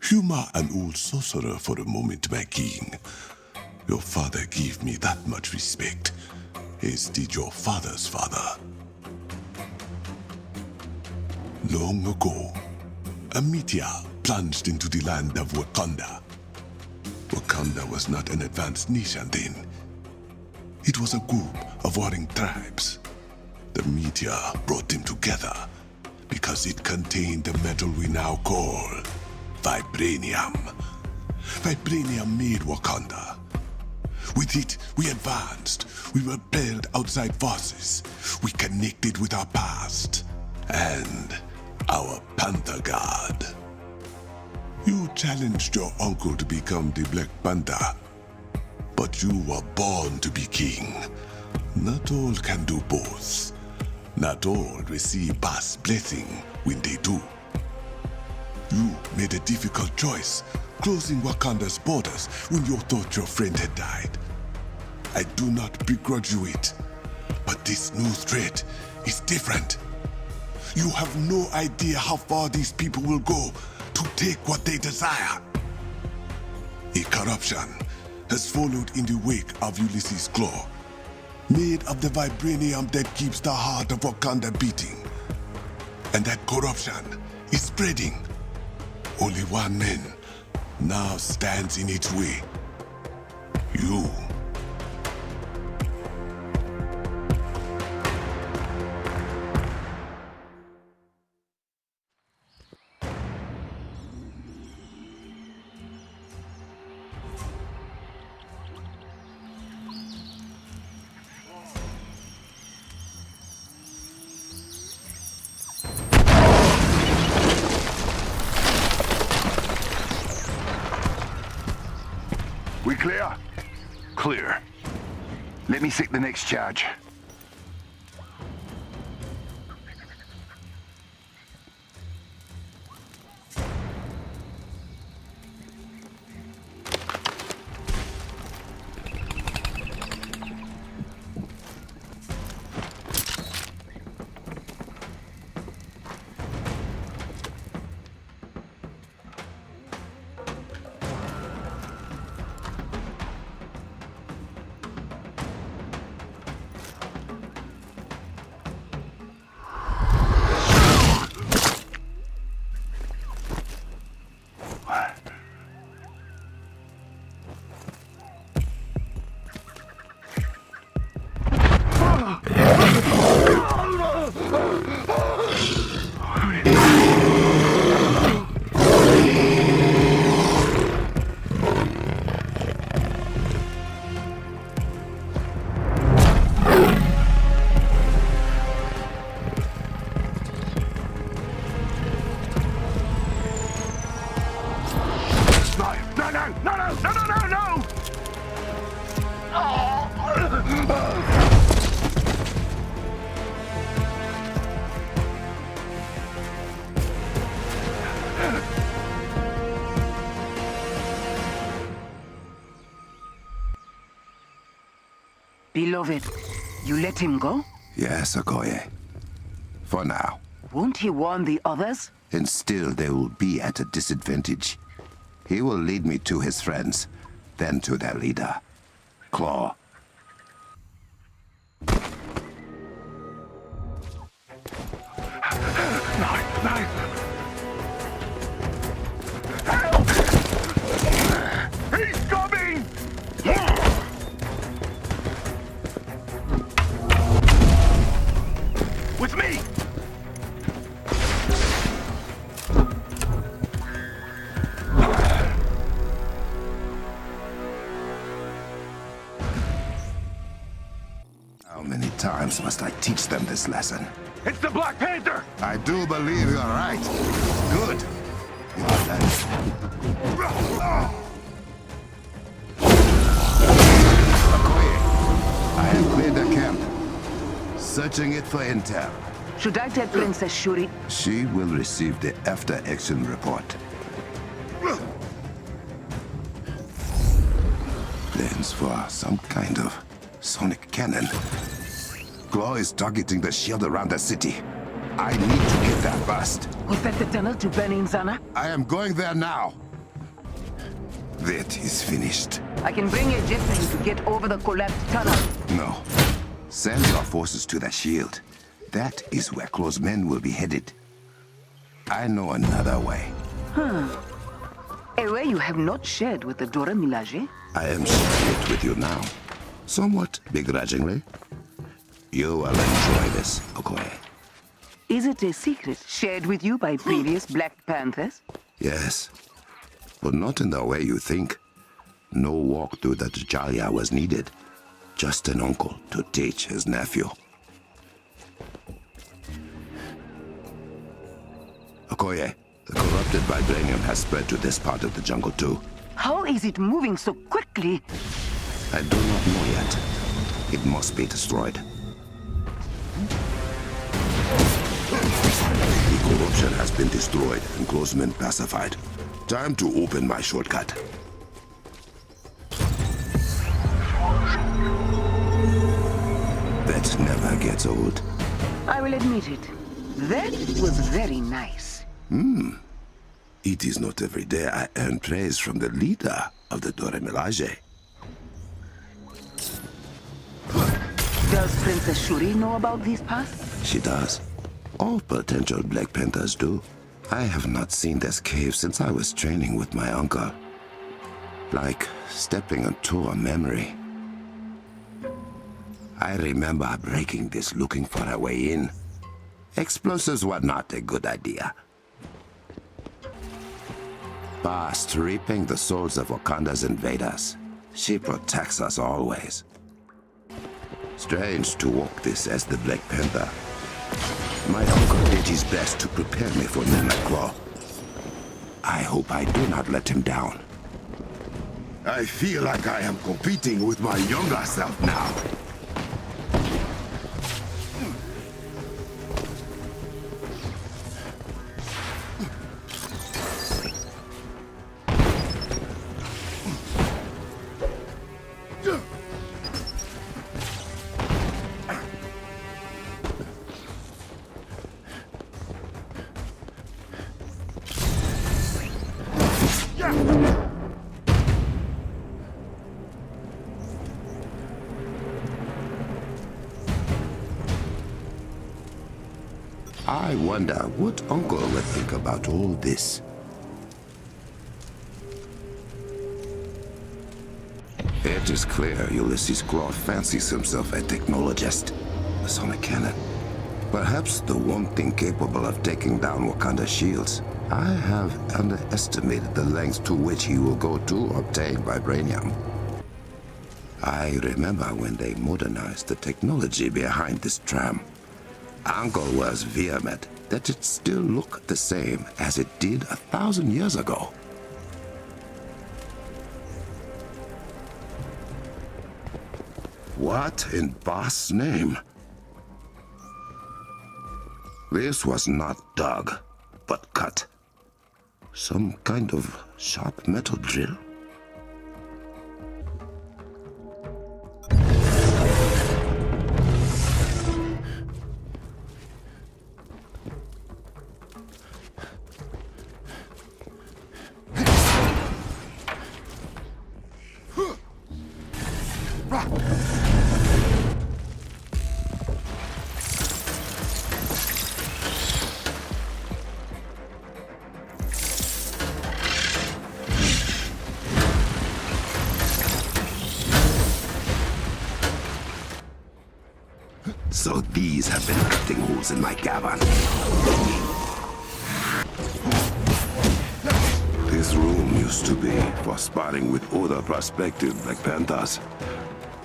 Humor an old sorcerer for a moment, my king. Your father gave me that much respect, as did your father's father. Long ago, a meteor plunged into the land of Wakanda. Wakanda was not an advanced nation then. It was a group of warring tribes. The meteor brought them together because it contained the metal we now call vibranium. Vibranium made Wakanda. With it, we advanced. We repelled outside forces. We connected with our past and our Panther God. You challenged your uncle to become the Black Panther, but you were born to be king. Not all can do both. Not all receive past blessing when they do. You made a difficult choice, closing Wakanda's borders when you thought your friend had died. I do not begrudge you it, but this new threat is different. You have no idea how far these people will go to take what they desire. A corruption has followed in the wake of Ulysses' Klaue, made of the vibranium that keeps the heart of Wakanda beating. And that corruption is spreading. Only one man now stands in its way. You. We clear? Clear. Let me seek the next charge. Beloved, you let him go? Yes, Okoye. For now. Won't he warn the others? And still they will be at a disadvantage. He will lead me to his friends, then to their leader, Klaue. Nein! Help! He's coming! With me! How many times must I teach them this lesson? It's the Black Panther! I do believe you are right. Good. You are done. Okoye, I have cleared the camp. Searching it for intel. Should I tell Princess Shuri? She will receive the after-action report. Plans for some kind of sonic cannon. Klaue is targeting the shield around the city. I need to get that bust. Was that the tunnel to Benin Zana? I am going there now. That is finished. I can bring a jet for you to get over the collapsed tunnel. No. Send your forces to the shield. That is where Klaue's men will be headed. I know another way. A way you have not shared with the Dora Milaje? I am sharing it with you now. Somewhat begrudgingly. You will enjoy this, Okoye. Is it a secret shared with you by previous Black Panthers? Yes, but not in the way you think. No walk through the Jalia was needed. Just an uncle to teach his nephew. Okoye, the corrupted vibranium has spread to this part of the jungle too. How is it moving so quickly? I do not know yet. It must be destroyed. The corruption has been destroyed and Klaue's men pacified. Time to open my shortcut. That never gets old. I will admit it. That was very nice. It is not every day I earn praise from the leader of the Dora Milaje. Does Princess Shuri know about these paths? She does. All potential Black Panthers do. I have not seen this cave since I was training with my uncle. Like stepping into a memory. I remember breaking this looking for a way in. Explosives were not a good idea. Past reaping the souls of Wakanda's invaders. She protects us always. Strange to walk this as the Black Panther. My uncle did his best to prepare me for men like Klaue. I hope I do not let him down. I feel like I am competing with my younger self now. I wonder what Uncle would think about all this. It is clear Ulysses Klaue fancies himself a technologist, a sonic cannon. Perhaps the one thing capable of taking down Wakanda's shields. I have underestimated the lengths to which he will go to obtain vibranium. I remember when they modernized the technology behind this tram. Uncle was vehement that it still looked the same as it did 1,000 years ago. What in Boss' name? This was not dug, but cut. Some kind of sharp metal drill? So these have been cutting holes in my cavern. This room used to be for sparring with other prospective Black Panthers.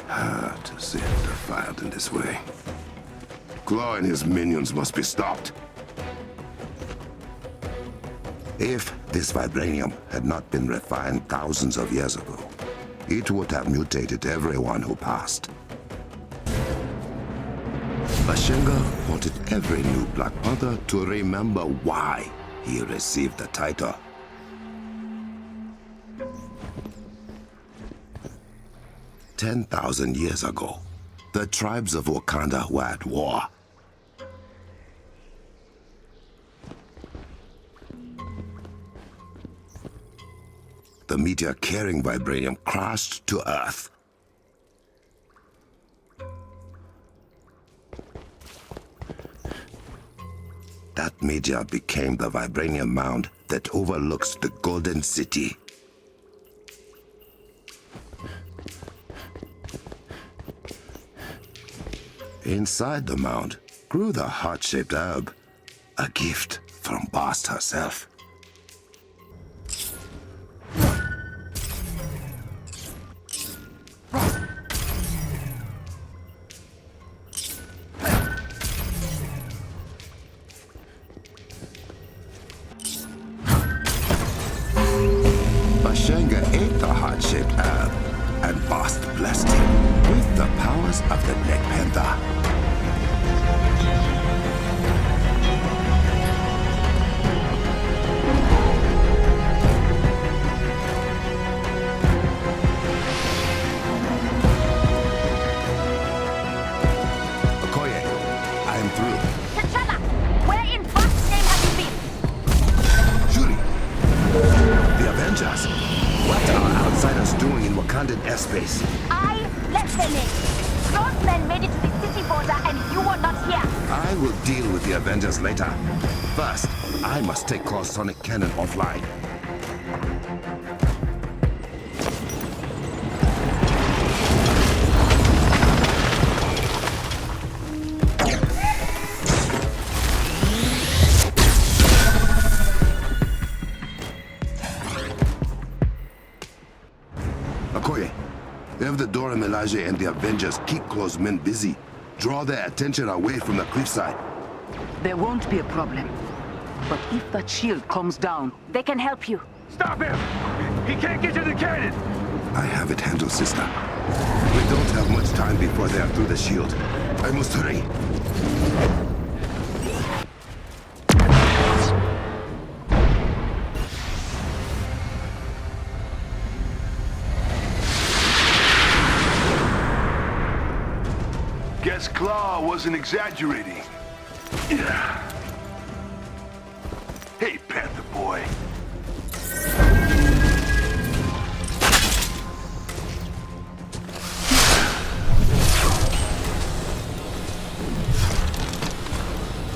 To see it defiled in this way. Klaue and his minions must be stopped. If this vibranium had not been refined thousands of years ago, it would have mutated everyone who passed. Bashenga wanted every new Black Panther to remember why he received the title. "10,000 years ago, the tribes of Wakanda were at war. the meteor carrying vibranium crashed to Earth. That meteor became the vibranium mound that overlooks the Golden City. Inside the mound grew the heart-shaped herb, a gift from Bast herself. Bashenga ate the heart-shaped herb, and Bast blessed him with the powers of the Black Panther. Okoye, I am through. T'Challa, where in God's name have you been? Shuri, the Avengers. What are outsiders doing in Wakandan airspace? I left them in. Those men made it to the city border and you were not here. I will deal with the Avengers later. First, I must take Klaue's sonic cannon offline. Okoye, have the Dora Milaje and the Avengers keep Klaue's men busy. Draw their attention away from the cliffside. There won't be a problem. But if that shield comes down, They can help you. Stop him! He can't get to the cannon! I have it handled, sister. We don't have much time before they are through the shield. I must hurry. Guess Klaue wasn't exaggerating. Yeah. Hey, Panther boy.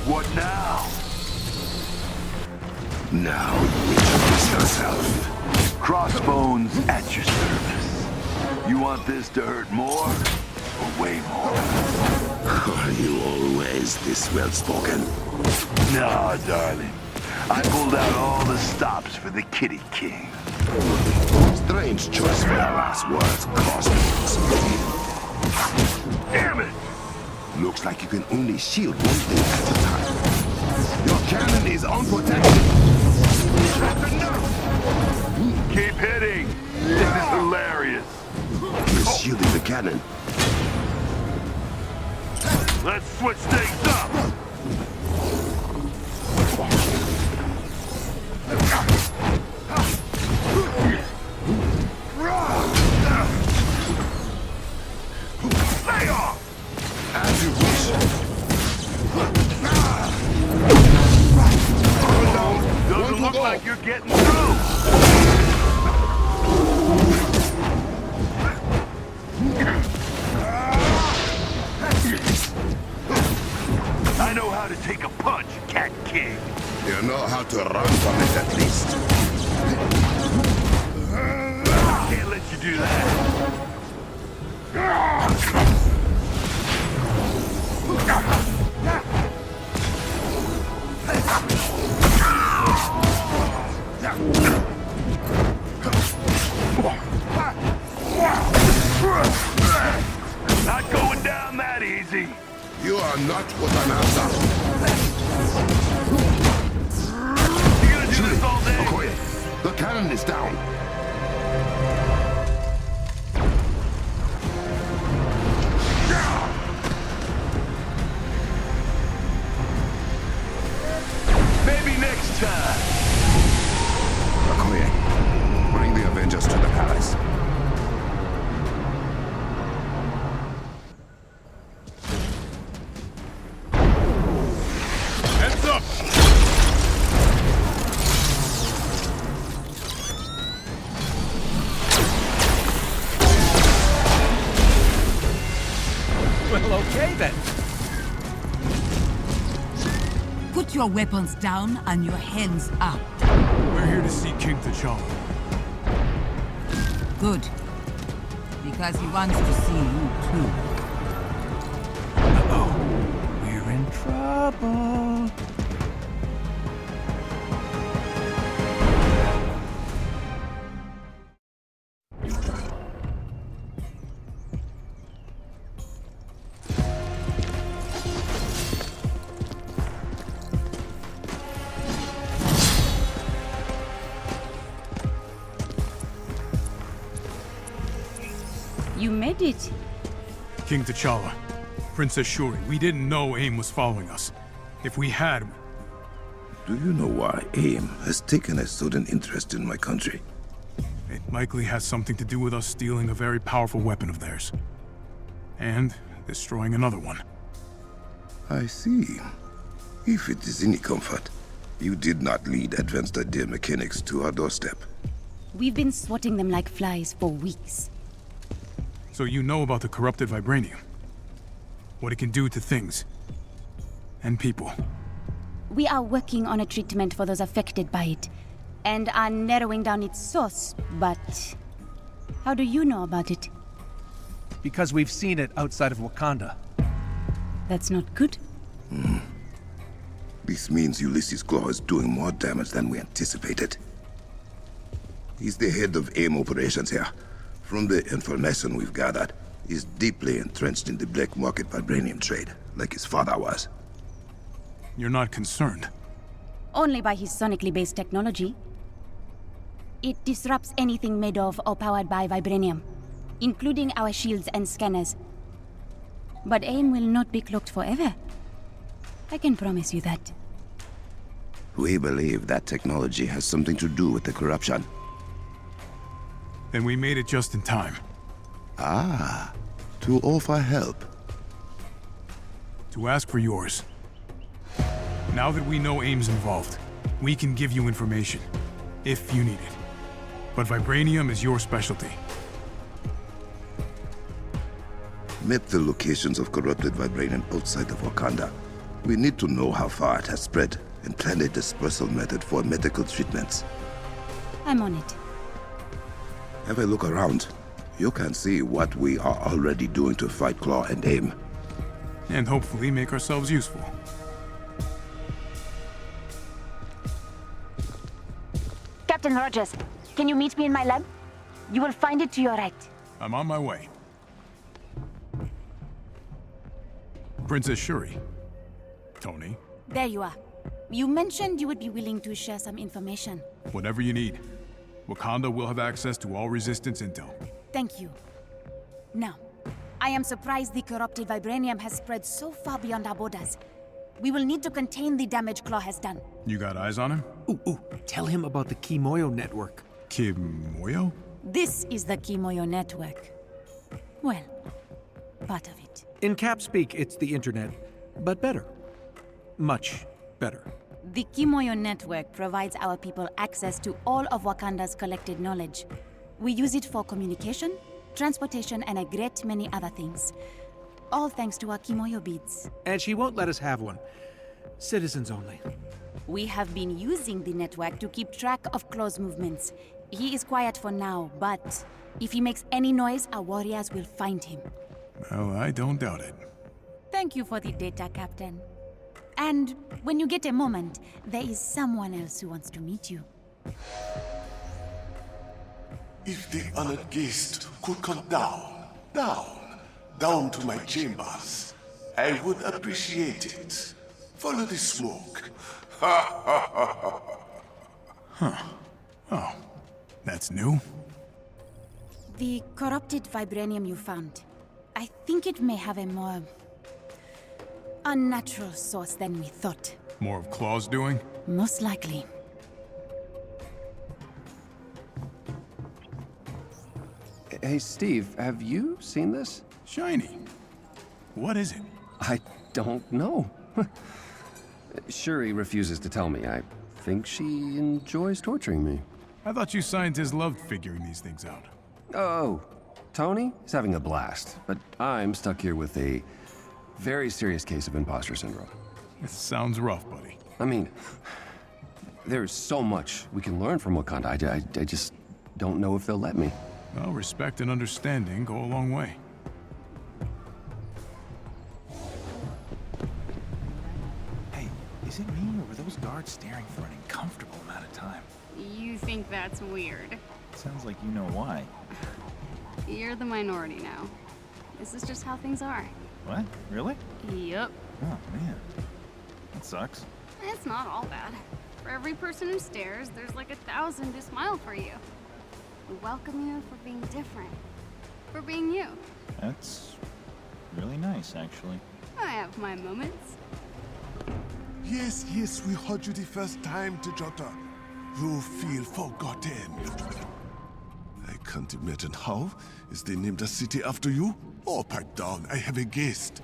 What now? Now you introduce yourself. Crossbones at your service. You want this to hurt more? Or way more? Are you always this well-spoken? No, darling. I pulled out all the stops for the Kitty King. Strange choice for your last words, Cosmos. Damn it! Looks like you can only shield one thing at a time. Your cannon is unprotected. That's enough! Keep hitting! This is hilarious. You're shielding the cannon. Let's switch things up! Lay off! As you wish. Doesn't look like you're getting through! I know how to take a punch, Cat King. You know how to run from it at least. Can't let you do that. Not going down that easy. You are not what I'm after. You gonna do this all day? Okoye, the cannon is down. Maybe next time. Okoye, bring the Avengers to the palace. Heads up! then. Put your weapons down and your hands up. We're here to see King T'Challa. Good. Because he wants to see you too. Uh-oh. We're in trouble. You made it. King T'Challa, Princess Shuri, we didn't know AIM was following us. If we had... Do you know why AIM has taken a sudden interest in my country? It likely has something to do with us stealing a very powerful weapon of theirs. And destroying another one. I see. If it is any comfort, you did not lead advanced idea mechanics to our doorstep. We've been swatting them like flies for weeks. So you know about the corrupted vibranium? What it can do to things. And people. We are working on a treatment for those affected by it, and are narrowing down its source, but... How do you know about it? Because we've seen it outside of Wakanda. That's not good. This means Ulysses Klaue is doing more damage than we anticipated. He's the head of AIM operations here. From the information we've gathered, he's deeply entrenched in the black market vibranium trade, like his father was. You're not concerned? Only by his sonically based technology. It disrupts anything made of or powered by vibranium, including our shields and scanners. But AIM will not be cloaked forever. I can promise you that. We believe that technology has something to do with the corruption. Then we made it just in time. Ah, to offer help. To ask for yours. Now that we know AIM's involved, we can give you information, if you need it. But vibranium is your specialty. Map the locations of corrupted vibranium outside of Wakanda. We need to know how far it has spread and plan a dispersal method for medical treatments. I'm on it. Have a look around. You can see what we are already doing to fight Klaue and AIM. And hopefully make ourselves useful. Captain Rogers, can you meet me in my lab? You will find it to your right. I'm on my way. Princess Shuri. Tony. There you are. You mentioned you would be willing to share some information. Whatever you need. Wakanda will have access to all Resistance intel. Thank you. Now, I am surprised the corrupted vibranium has spread so far beyond our borders. We will need to contain the damage Klaue has done. You got eyes on him? Ooh, tell him about the Kimoyo network. Kimoyo? This is the Kimoyo network. Well, part of it. In Cap speak, it's the internet, but better. Much better. The Kimoyo network provides our people access to all of Wakanda's collected knowledge. We use it for communication, transportation, and a great many other things. All thanks to our Kimoyo beads. And she won't let us have one. Citizens only. We have been using the network to keep track of Klaue's movements. He is quiet for now, but if he makes any noise, our warriors will find him. Well, I don't doubt it. Thank you for the data, Captain. And when you get a moment, there is someone else who wants to meet you. If the honored guest could come down to my chambers, I would appreciate it. Follow the smoke. Oh, that's new? The corrupted vibranium you found, I think it may have a more unnatural source than we thought. More of Klaue's doing? Most likely. Hey, Steve, have you seen this? Shiny. What is it? I don't know. Shuri refuses to tell me. I think she enjoys torturing me. I thought you scientists loved figuring these things out. Oh, Tony is having a blast, but I'm stuck here with a Very serious case of imposter syndrome. It sounds rough, buddy. I mean, there's so much we can learn from Wakanda. I just don't know if they'll let me. Well, respect and understanding go a long way. Hey, is it me, or were those guards staring for an uncomfortable amount of time? You think that's weird? Sounds like you know why. You're the minority now. This is just how things are. What? Really? Yep. Oh, man. That sucks. It's not all bad. For every person who stares, there's like 1,000 who smile for you. Who welcome you for being different. For being you. That's really nice, actually. I have my moments. Yes, we heard you the first time, Tejota. You feel forgotten. I can't imagine how. Is they named a city after you? Oh, pipe down, I have a guest.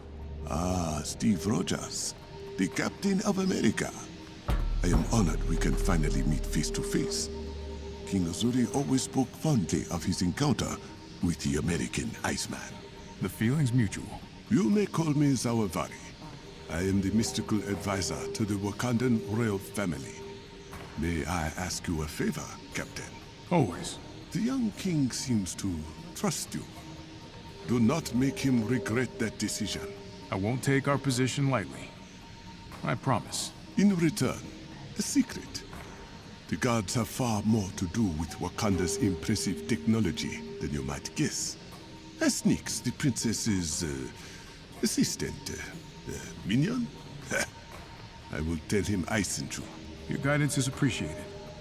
Ah, Steve Rogers, the Captain of America. I am honored we can finally meet face to face. King Azuri always spoke fondly of his encounter with the American Iceman. The feeling's mutual. You may call me Zawavari. I am the mystical advisor to the Wakandan royal family. May I ask you a favor, Captain? Always. The young king seems to trust you. Do not make him regret that decision. I won't take our position lightly. I promise. In return, a secret. The gods have far more to do with Wakanda's impressive technology than you might guess. As Sneaks, the princess's assistant, minion? I will tell him I sent you. Your guidance is appreciated.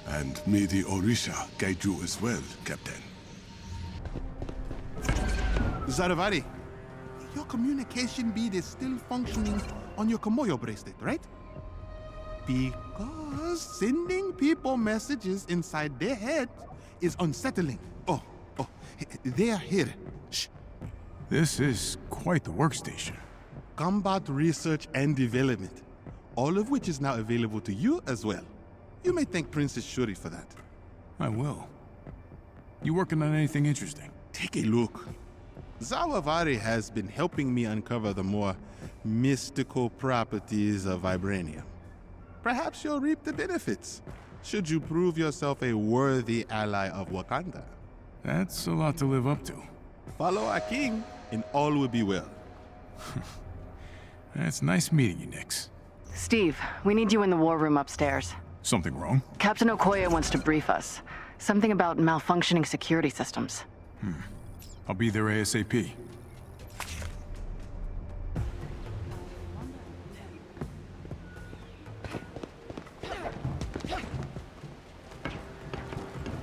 And may the Orisha guide you as well, Captain. Zaravari, your communication bead is still functioning on your Komoyo bracelet, right? Because sending people messages inside their head is unsettling. Oh, they are here. Shh. This is quite the workstation. Combat research and development, all of which is now available to you as well. You may thank Princess Shuri for that. I will. You working on anything interesting? Take a look. Zawavari has been helping me uncover the more mystical properties of vibranium. Perhaps you'll reap the benefits, should you prove yourself a worthy ally of Wakanda. That's a lot to live up to. Follow our king, and all will be well. It's nice meeting you, Nix. Steve, we need you in the war room upstairs. Something wrong? Captain Okoye wants to brief us. Something about malfunctioning security systems. I'll be there ASAP.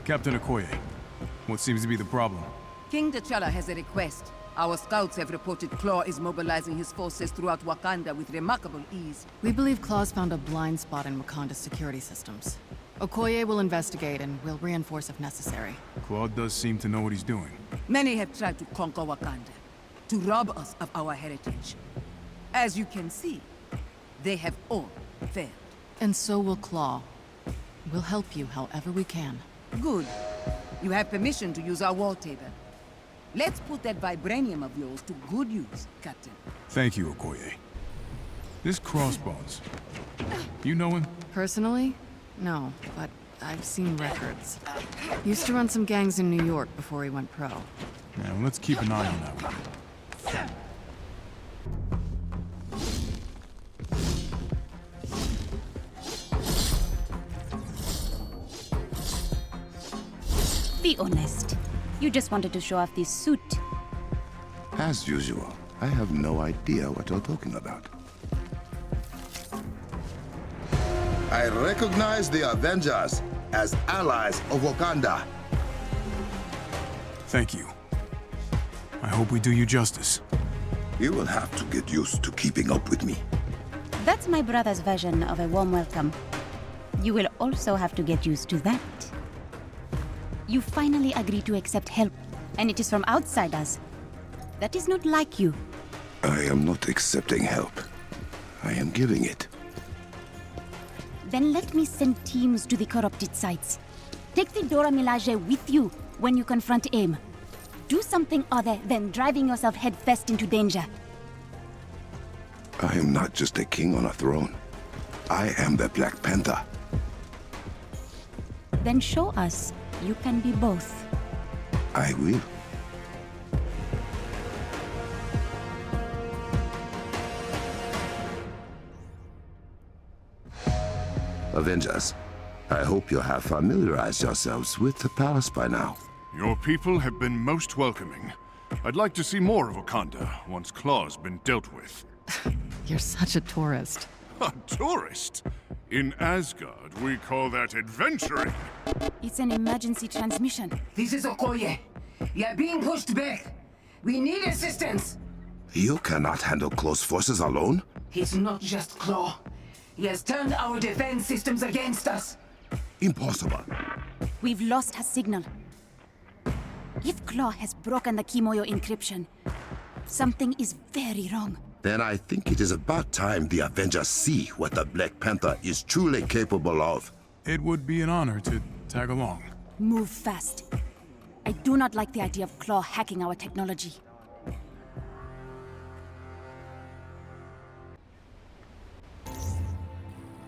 Captain Okoye, what seems to be the problem? King T'Challa has a request. Our scouts have reported Klaue is mobilizing his forces throughout Wakanda with remarkable ease. We believe Klaue's found a blind spot in Wakanda's security systems. Okoye will investigate and will reinforce if necessary. Klaue does seem to know what he's doing. Many have tried to conquer Wakanda, to rob us of our heritage. As you can see, they have all failed. And so will Klaue. We'll help you however we can. Good. You have permission to use our wall table. Let's put that vibranium of yours to good use, Captain. Thank you, Okoye. This Crossbones, you know him? Personally? No, but I've seen records. Used to run some gangs in New York before he went pro. Yeah, well, let's keep an eye on that one. Be honest. You just wanted to show off this suit. As usual, I have no idea what you're talking about. I recognize the Avengers as allies of Wakanda. Thank you. I hope we do you justice. You will have to get used to keeping up with me. That's my brother's version of a warm welcome. You will also have to get used to that. You finally agree to accept help, and it is from outsiders. That is not like you. I am not accepting help. I am giving it. Then let me send teams to the corrupted sites. Take the Dora Milaje with you when you confront AIM. Do something other than driving yourself headfirst into danger. I am not just a king on a throne. I am the Black Panther. Then show us you can be both. I will. Avengers, I hope you have familiarized yourselves with the palace by now. Your people have been most welcoming. I'd like to see more of Wakanda once Klaue's been dealt with. You're such a tourist. A tourist? In Asgard, we call that adventuring. It's an emergency transmission. This is Okoye. You are being pushed back. We need assistance. You cannot handle close forces alone? He's not just Klaue. He has turned our defense systems against us. Impossible. We've lost her signal. If Klaue has broken the Kimoyo encryption, something is very wrong. Then I think it is about time the Avengers see what the Black Panther is truly capable of. It would be an honor to tag along. Move fast. I do not like the idea of Klaue hacking our technology.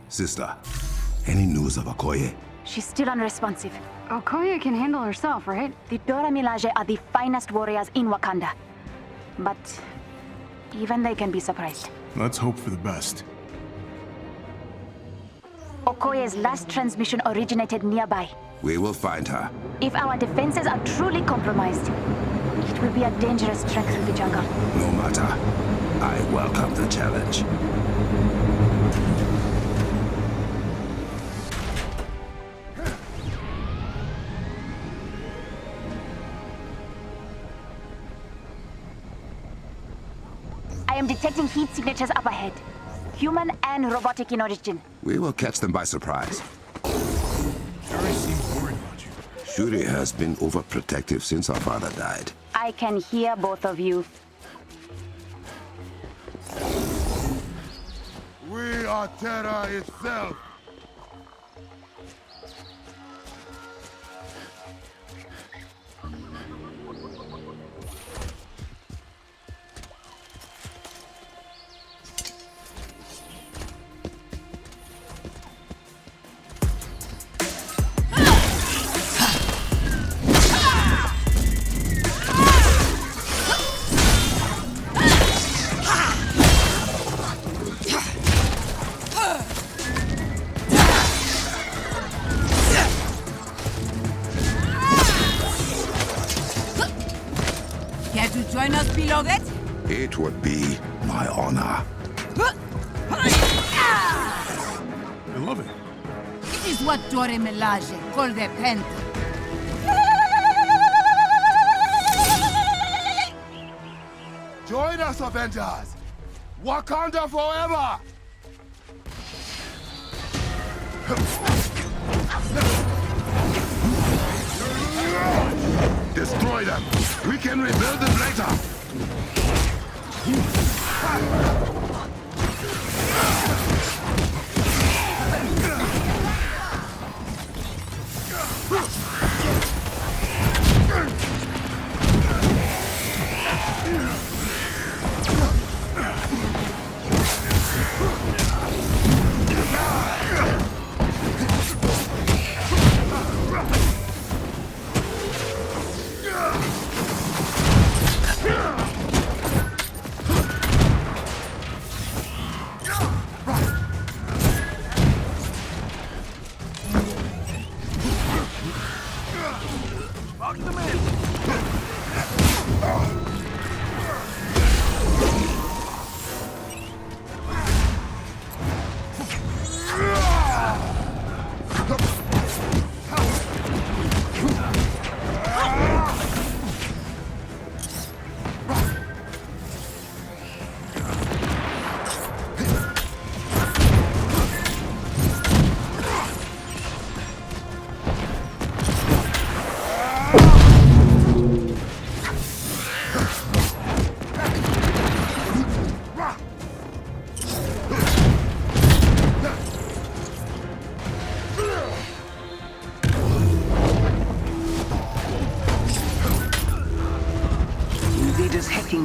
Sister, any news of Okoye? She's still unresponsive. Okoye can handle herself, right? The Dora Milaje are the finest warriors in Wakanda. But even they can be surprised. Let's hope for the best. Okoye's last transmission originated nearby. We will find her. If our defenses are truly compromised, it will be a dangerous trek through the jungle. No matter. I welcome the challenge. I am detecting heat signatures up ahead. Human and robotic in origin. We will catch them by surprise. Shuri seems worried about you. Shuri has been overprotective since her father died. I can hear both of you. We are terror itself. Care to join us below that? It would be my honor. I love it. It is what Dora Milaje call the Panther. Join us, Avengers! Wakanda forever! Destroy them! We can rebuild them later!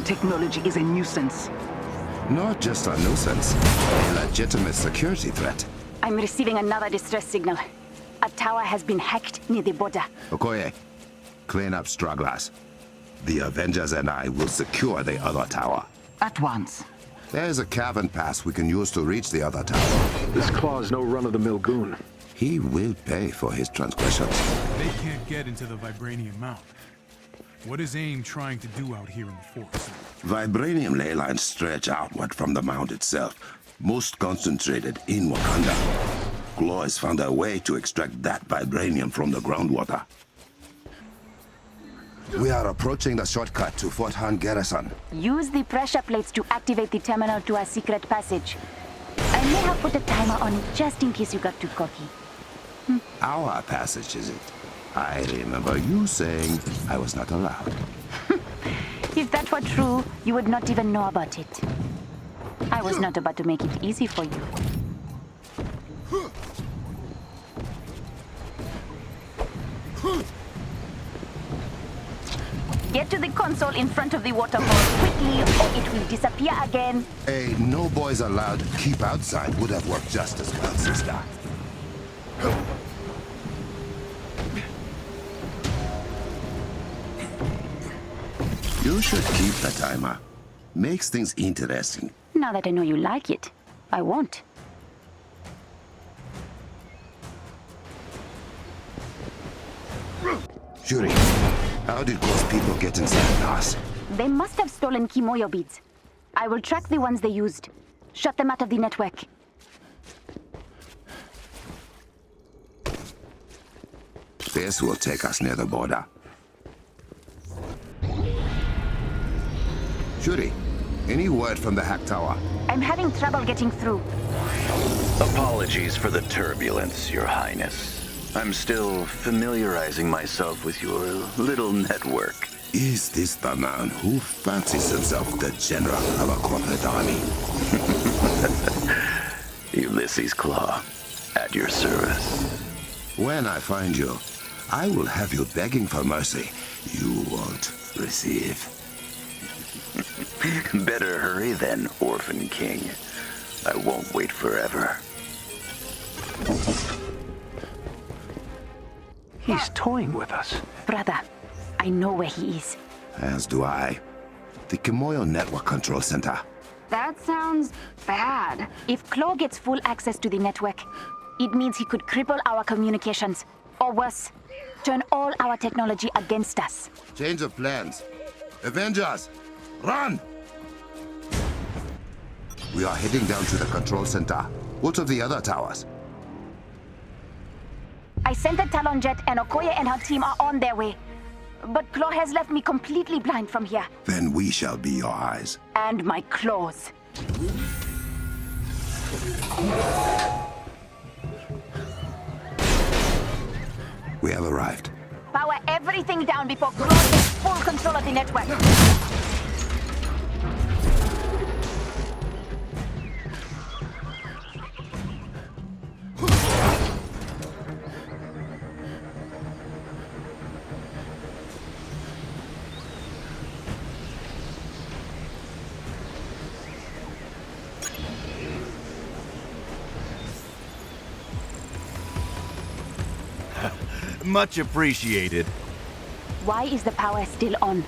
Technology is a nuisance. Not just a nuisance, a legitimate security threat. I'm receiving another distress signal. A tower has been hacked near the border. Okoye, clean up stragglers. The Avengers and I will secure the other tower. At once. There's a cavern pass we can use to reach the other tower. This Klaue's no run-of-the-mill goon. He will pay for his transgressions. They can't get into the Vibranium Mount. What is AIM trying to do out here in the forest? Vibranium ley lines stretch outward from the mount itself, most concentrated in Wakanda. Klaue has found a way to extract that vibranium from the groundwater. We are approaching the shortcut to Fort Han Garrison. Use the pressure plates to activate the terminal to a secret passage. I may have put a timer on it just in case you got too cocky. Our passage, is it? I remember you saying I was not allowed. If that were true, you would not even know about it. I was not about to make it easy for you. Get to the console in front of the waterfall quickly, or it will disappear again. A no boys allowed keep outside would have worked just as well, sister. You should keep the timer. Makes things interesting. Now that I know you like it, I won't. Shuri, how did those people get inside us? They must have stolen Kimoyo beads. I will track the ones they used. Shut them out of the network. This will take us near the border. Shuri, any word from the hack tower? I'm having trouble getting through. Apologies for the turbulence, Your Highness. I'm still familiarizing myself with your little network. Is this the man who fancies himself the general of a corporate army? Ulysses Klaue, at your service. When I find you, I will have you begging for mercy you won't receive. Better hurry then, Orphan King. I won't wait forever. He's toying with us. Brother, I know where he is. As do I. The Kimoyo Network Control Center. That sounds bad. If Klaue gets full access to the network, it means he could cripple our communications. Or worse, turn all our technology against us. Change of plans. Avengers, run! We are heading down to the control center. What of the other towers? I sent a Talon jet and Okoye and her team are on their way. But Klaue has left me completely blind from here. Then we shall be your eyes. And my claws. We have arrived. Power everything down before Klaue takes full control of the network. Much appreciated. Why is the power still on?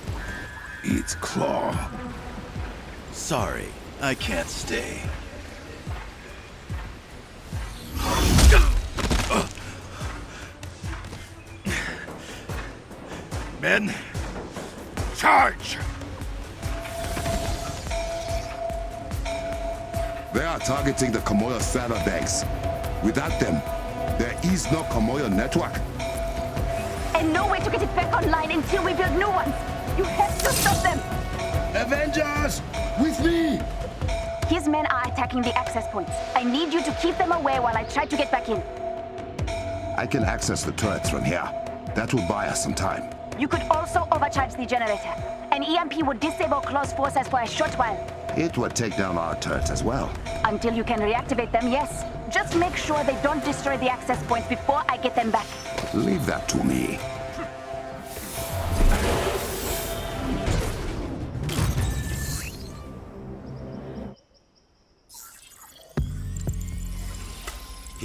It's Klaue. Sorry, I can't stay. Men, charge! They are targeting the Kimoyo saddlebags. Without them, there is no Kimoyo network. And no way to get it back online until we build new ones. You have to stop them. Avengers, with me! His men are attacking the access points. I need you to keep them away while I try to get back in. I can access the turrets from here. That will buy us some time. You could also overcharge the generator. An EMP would disable Klaue's forces for a short while. It would take down our turrets as well. Until you can reactivate them, yes. Just make sure they don't destroy the access points before I get them back. Leave that to me.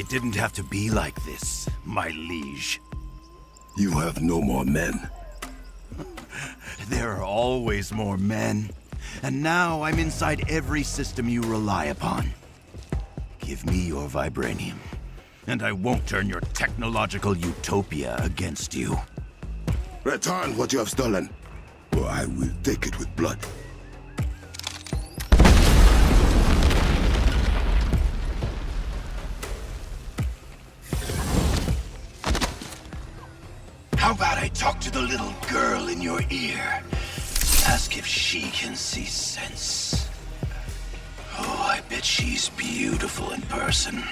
didn't have to be like this, my liege. You have no more men. There are always more men. And now I'm inside every system you rely upon. Give me your vibranium, and I won't turn your technological utopia against you. Return what you have stolen, or I will take it with blood. How about I talk to the little girl in your ear? Ask if she can see sense. Oh, I bet she's beautiful in person.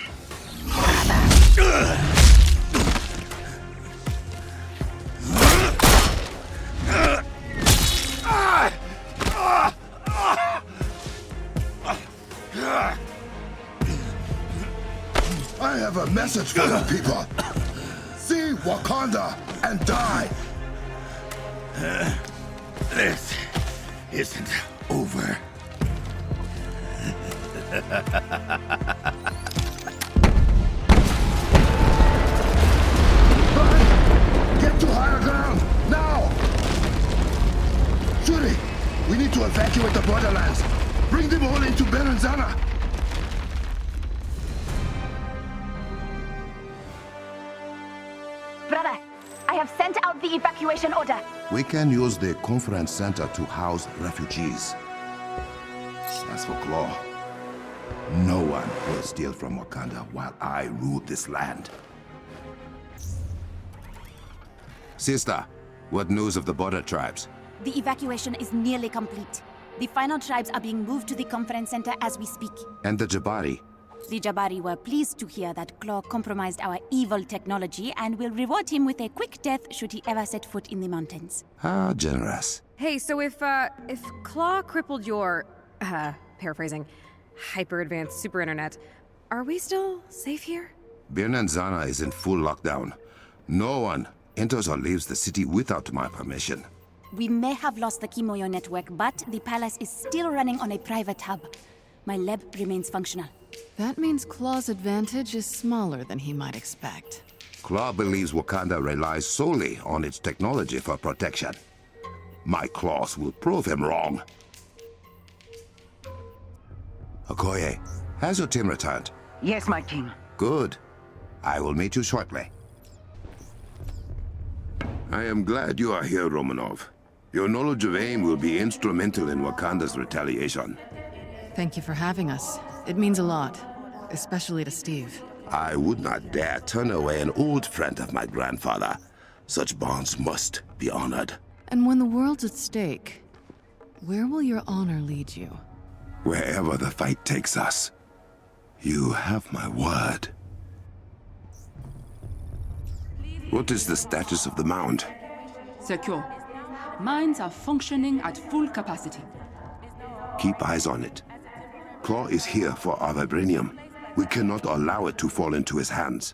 I have a message for you people. See Wakanda and die. This isn't over. Get to higher ground, now! Shuri, we need to evacuate the borderlands. Bring them all into Berenzana. Brother, I have sent out the evacuation order. We can use the conference center to house refugees. As for Klaue, no one will steal from Wakanda while I rule this land. Sister, what news of the border tribes? The evacuation is nearly complete. The final tribes are being moved to the conference center as we speak. And the Jabari? The Jabari were pleased to hear that Klaue compromised our evil technology and will reward him with a quick death should he ever set foot in the mountains. How generous. Hey, so if Klaue crippled your, paraphrasing, hyper-advanced super internet, are we still safe here? Berenzana is in full lockdown. No one enters or leaves the city without my permission. We may have lost the Kimoyo network, but the palace is still running on a private hub. My lab remains functional. That means Klaue's advantage is smaller than he might expect. Klaue believes Wakanda relies solely on its technology for protection. My claws will prove him wrong. Okoye, has your team returned? Yes, my king. Good. I will meet you shortly. I am glad you are here, Romanov. Your knowledge of AIM will be instrumental in Wakanda's retaliation. Thank you for having us. It means a lot, especially to Steve. I would not dare turn away an old friend of my grandfather. Such bonds must be honored. And when the world's at stake, where will your honor lead you? Wherever the fight takes us. You have my word. What is the status of the mound? Secure. Mines are functioning at full capacity. Keep eyes on it. Klaue is here for our vibranium. We cannot allow it to fall into his hands.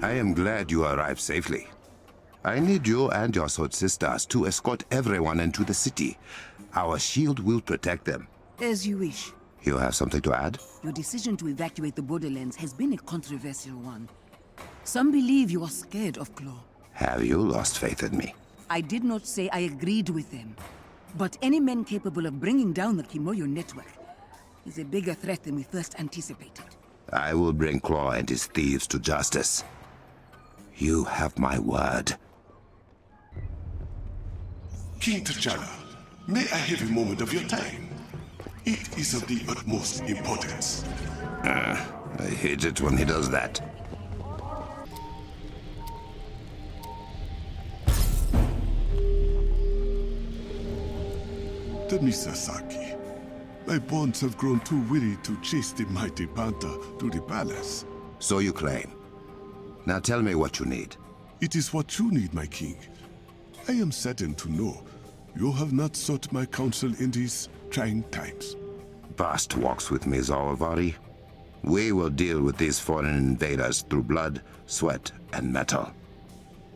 I am glad you arrived safely. I need you and your sword sisters to escort everyone into the city. Our shield will protect them. As you wish. You have something to add? Your decision to evacuate the borderlands has been a controversial one. Some believe you are scared of Klaue. Have you lost faith in me? I did not say I agreed with them. But any man capable of bringing down the Kimoyo network is a bigger threat than we first anticipated. I will bring Klaue and his thieves to justice. You have my word. King T'Challa, may I have a moment of your time? It is of the utmost importance. I hate it when he does that. Misasaki, my bonds have grown too weary to chase the mighty Panther to the palace. So you claim. Now tell me what you need. It is what you need, my king. I am saddened to know you have not sought my counsel in these trying times. Past walks with me, Zawavari. We will deal with these foreign invaders through blood, sweat, and metal.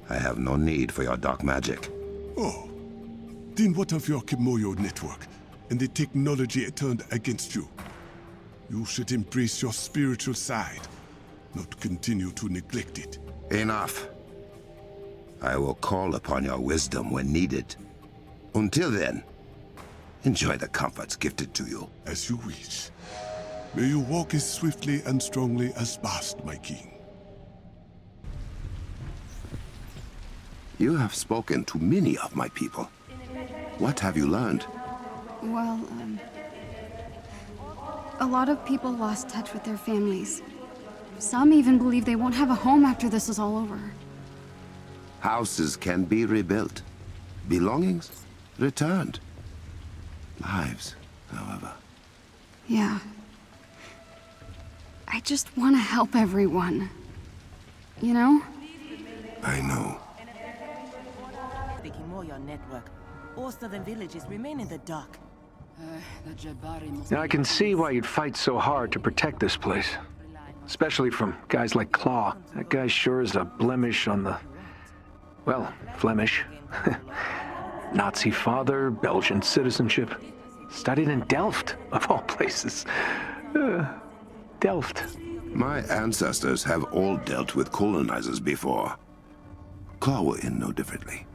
I have no need for your dark magic. Oh, Then what of your Kimoyo network and the technology it turned against you? You should embrace your spiritual side, not continue to neglect it. Enough. I will call upon your wisdom when needed. Until then, enjoy the comforts gifted to you. As you wish. May you walk as swiftly and strongly as Bast, my king. You have spoken to many of my people. What have you learned? Well, a lot of people lost touch with their families. Some even believe they won't have a home after this is all over. Houses can be rebuilt. Belongings returned. Lives, however. Yeah. I just want to help everyone. You know? I know. The Kimoyo network. All southern villages remain in the dark. Now, I can see why you'd fight so hard to protect this place. Especially from guys like Klaue. That guy sure is a blemish on the... well, Flemish. Nazi father, Belgian citizenship. Studied in Delft, of all places. Delft. My ancestors have all dealt with colonizers before. Klaue in no differently.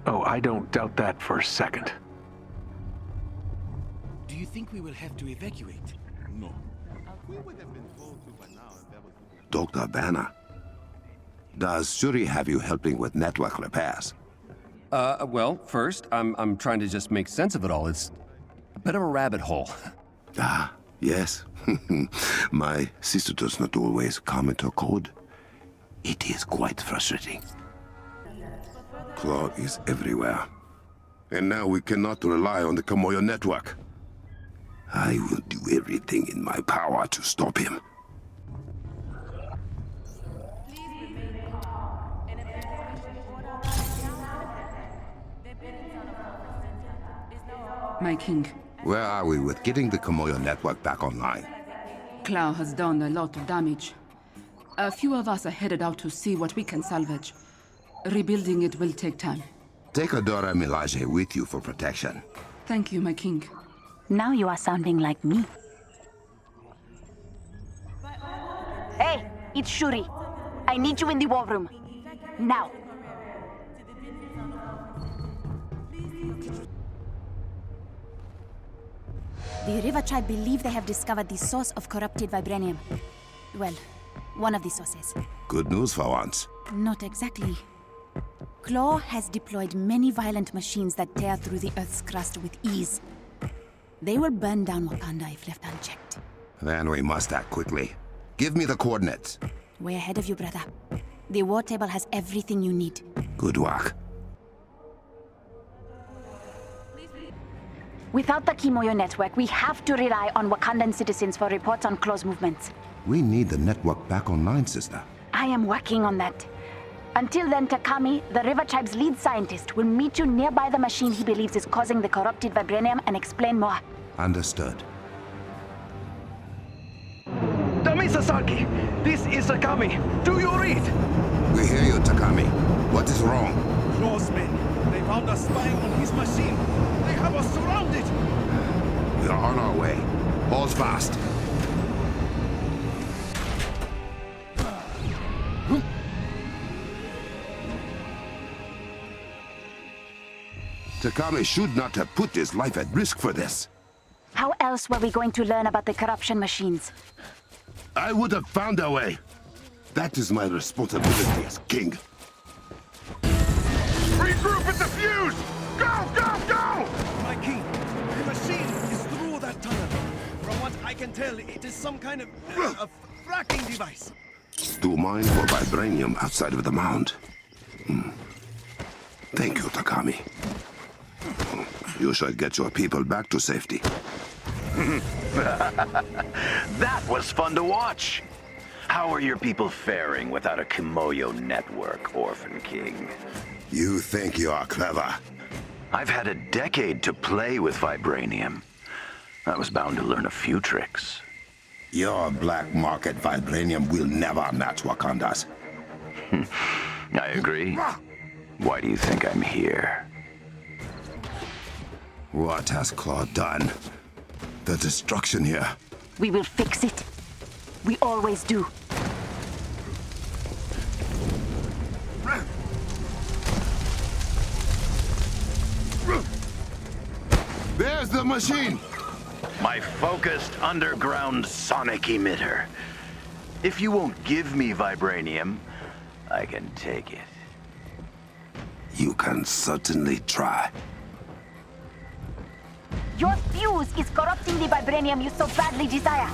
Oh, I don't doubt that for a second. Do you think we will have to evacuate? No. We would have been told to by now if that was... Dr. Banner, does Shuri have you helping with network repairs? Well, first, I'm trying to just make sense of it all. It's a bit of a rabbit hole. Ah, yes. My sister does not always comment her code. It is quite frustrating. Klaue is everywhere. And now we cannot rely on the Kimoyo network. I will do everything in my power to stop him. My king, Where are we with getting the Kimoyo network back online? Klaue has done a lot of damage. A few of us are headed out to see what we can salvage. Rebuilding it will take time. Take Adora Milaje with you for protection. Thank you, my king. Now you are sounding like me. Hey, it's Shuri. I need you in the war room. Now. The River Tribe believe they have discovered the source of corrupted vibranium. Well, one of the sources. Good news for once. Not exactly. Klaue has deployed many violent machines that tear through the Earth's crust with ease. They will burn down Wakanda if left unchecked. Then we must act quickly. Give me the coordinates. Way ahead of you, brother. The war table has everything you need. Good work. Without the Kimoyo network, we have to rely on Wakandan citizens for reports on Klaue's movements. We need the network back online, sister. I am working on that. Until then, Takami, the River Tribe's lead scientist, will meet you nearby the machine he believes is causing the corrupted vibranium and explain more. Understood. Sasaki, this is Takami. Do you read? We hear you, Takami. What is wrong? Klaue's men. They found us spying on his machine. They have us surrounded. We are on our way. Hold fast. Takami should not have put his life at risk for this. How else were we going to learn about the corruption machines? I would have found a way. That is my responsibility as king. Regroup at the fuse! Go, go, go! My king, the machine is through that tunnel. From what I can tell, it is some kind of fracking device. Do mine for vibranium outside of the mound. Thank you, Takami. You shall get your people back to safety. That was fun to watch. How are your people faring without a Kimoyo network, Orphan King? You think you are clever. I've had a decade to play with vibranium. I was bound to learn a few tricks. Your black market vibranium will never match Wakanda's. I agree. Why do you think I'm here? What has Klaue done? The destruction here. We will fix it. We always do. There's the machine! My focused underground sonic emitter. If you won't give me vibranium, I can take it. You can certainly try. Your fuse is corrupting the vibranium you so badly desire.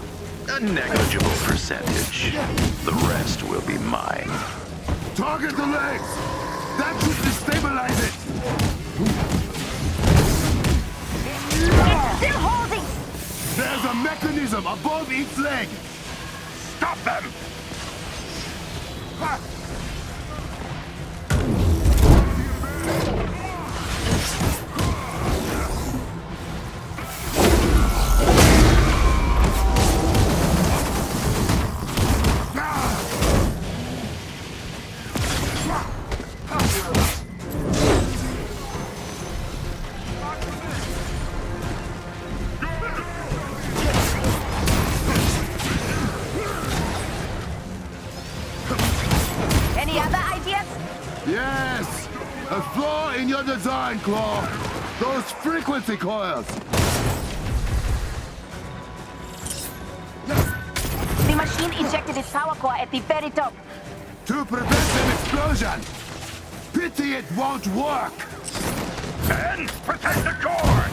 A negligible percentage. The rest will be mine. Target the legs! That should destabilize it! It's still holding! There's a mechanism above each leg! Stop them! Any other ideas? Yes! A flaw in your design, Klaue! Those frequency coils! The machine injected its power core at the very top. To prevent an explosion! Pity it won't work! And protect the core!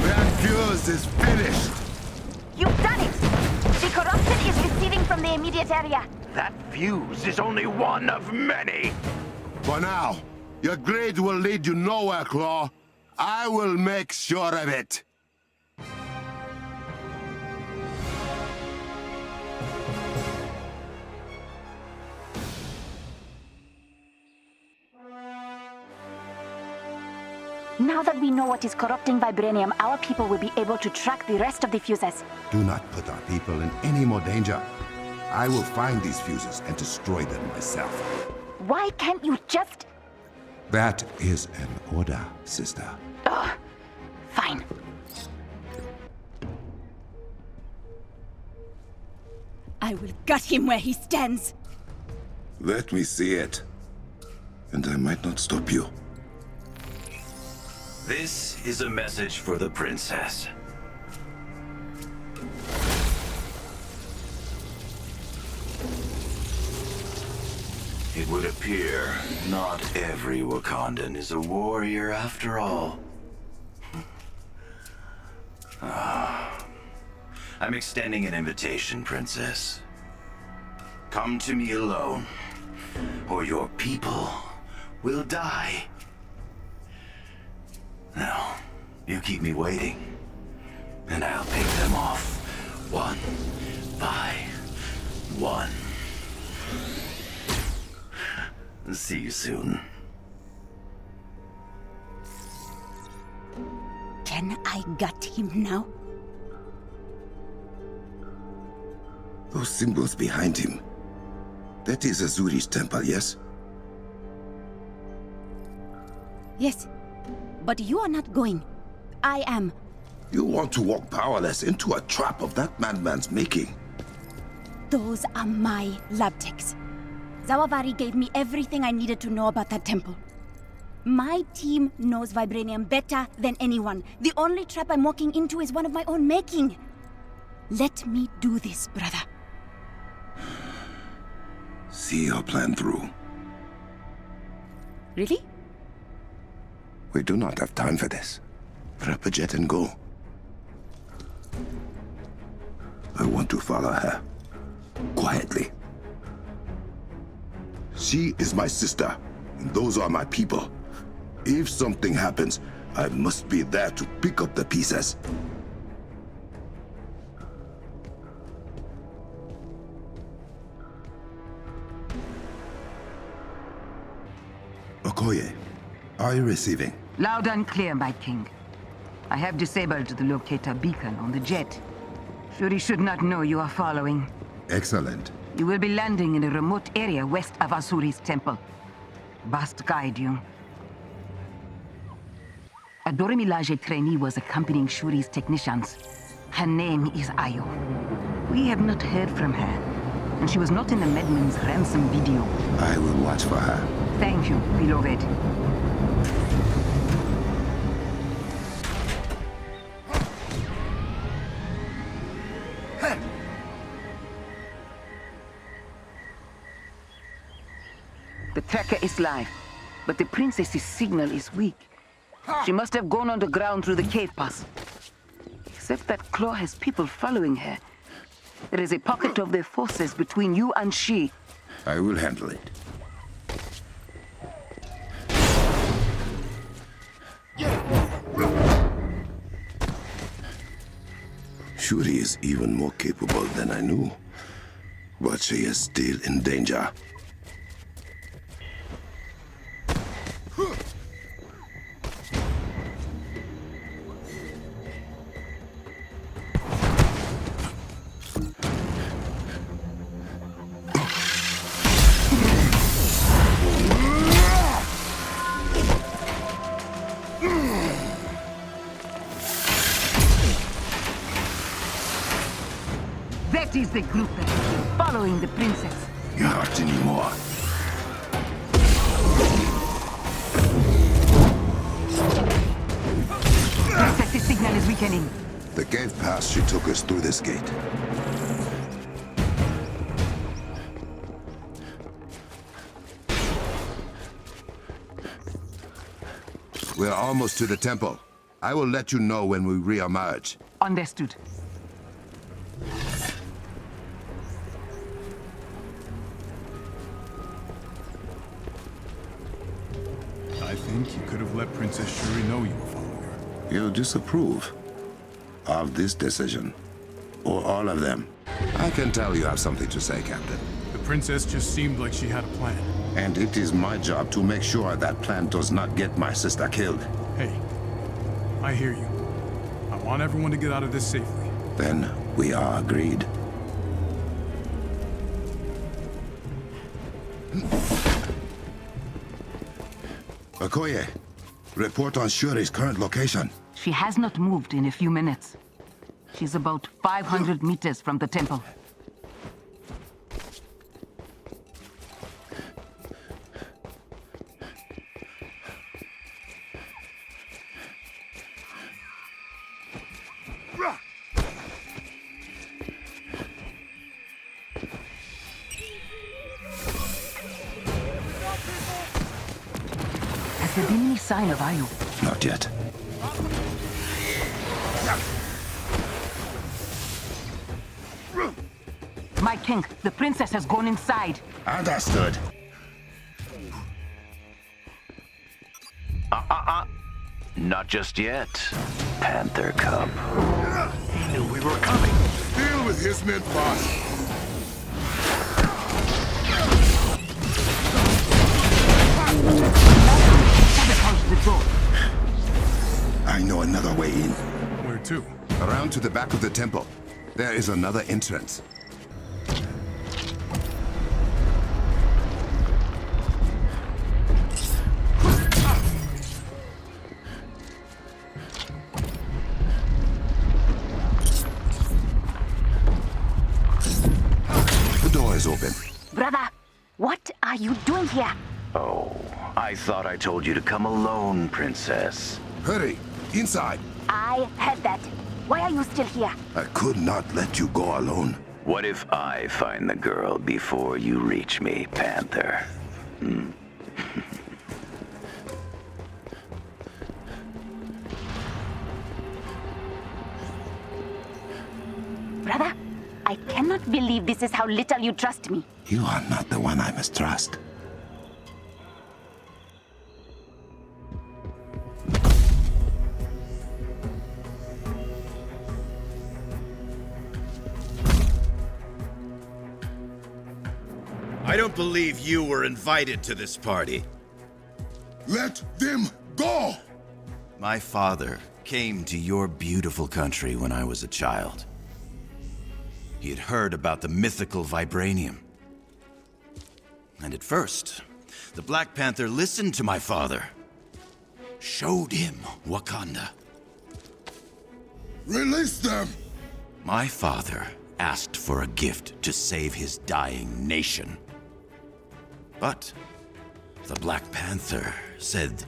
That fuse is finished! You've done it! The corruption is receding from the immediate area. That fuse is only one of many! For now, your grade will lead you nowhere, Klaue. I will make sure of it. Now that we know what is corrupting vibranium, our people will be able to track the rest of the fuses. Do not put our people in any more danger. I will find these fuses and destroy them myself. Why can't you just... That is an order, sister. Ugh. Fine. I will gut him where he stands. Let me see it. And I might not stop you. This is a message for the princess. It would appear not every Wakandan is a warrior after all. I'm extending an invitation, princess. Come to me alone, or your people will die. Now, you keep me waiting, and I'll pick them off, one by one. See you soon. Can I gut him now? Those symbols behind him. That is Azuri's temple, yes? Yes. But you are not going. I am. You want to walk powerless into a trap of that madman's making. Those are my lab techs. Zawavari gave me everything I needed to know about that temple. My team knows vibranium better than anyone. The only trap I'm walking into is one of my own making. Let me do this, brother. See your plan through. Really? We do not have time for this. Prep a jet and go. I want to follow her. Quietly. She is my sister, and those are my people. If something happens, I must be there to pick up the pieces. Okoye, are you receiving? Loud and clear, my king. I have disabled the locator beacon on the jet. Fury should not know you are following. Excellent. You will be landing in a remote area west of Asuri's temple. Must guide you. A Dorimilaje trainee was accompanying Shuri's technicians. Her name is Ayo. We have not heard from her, and she was not in the Medman's ransom video. I will watch for her. Thank you, beloved. The tracker is live, but the princess's signal is weak. She must have gone underground through the cave pass. Except that Klaue has people following her. There is a pocket of their forces between you and she. I will handle it. Shuri is even more capable than I knew. But she is still in danger. That is the group that has been following the princess. Not anymore. Princess's signal is weakening. The cave pass she took us through this gate. We're almost to the temple. I will let you know when we re-emerge. Understood. I think you could have let Princess Shuri know you were following her. You disapprove of this decision, or all of them. I can tell you have something to say, Captain. The princess just seemed like she had a plan. And it is my job to make sure that plan does not get my sister killed. Hey, I hear you. I want everyone to get out of this safely. Then we are agreed. Okoye, report on Shuri's current location. She has not moved in a few minutes. She's about 500 meters from the temple. Has there been any sign of Ayo? Not yet. My king, the princess has gone inside. Understood. Not just yet, Panther Cub. He knew we were coming. Deal with his men, boss. Sabotage the door. I know another way in. Where to? Around to the back of the temple. There is another entrance. The door is open. Brother, what are you doing here? Oh, I thought I told you to come alone, Princess. Hurry, inside. I heard that. Why are you still here? I could not let you go alone. What if I find the girl before you reach me, Panther? Brother, I cannot believe this is how little you trust me. You are not the one I mistrust. I don't believe you were invited to this party. Let them go! My father came to your beautiful country when I was a child. He had heard about the mythical vibranium. And at first, the Black Panther listened to my father. Showed him Wakanda. Release them! My father asked for a gift to save his dying nation. But the Black Panther said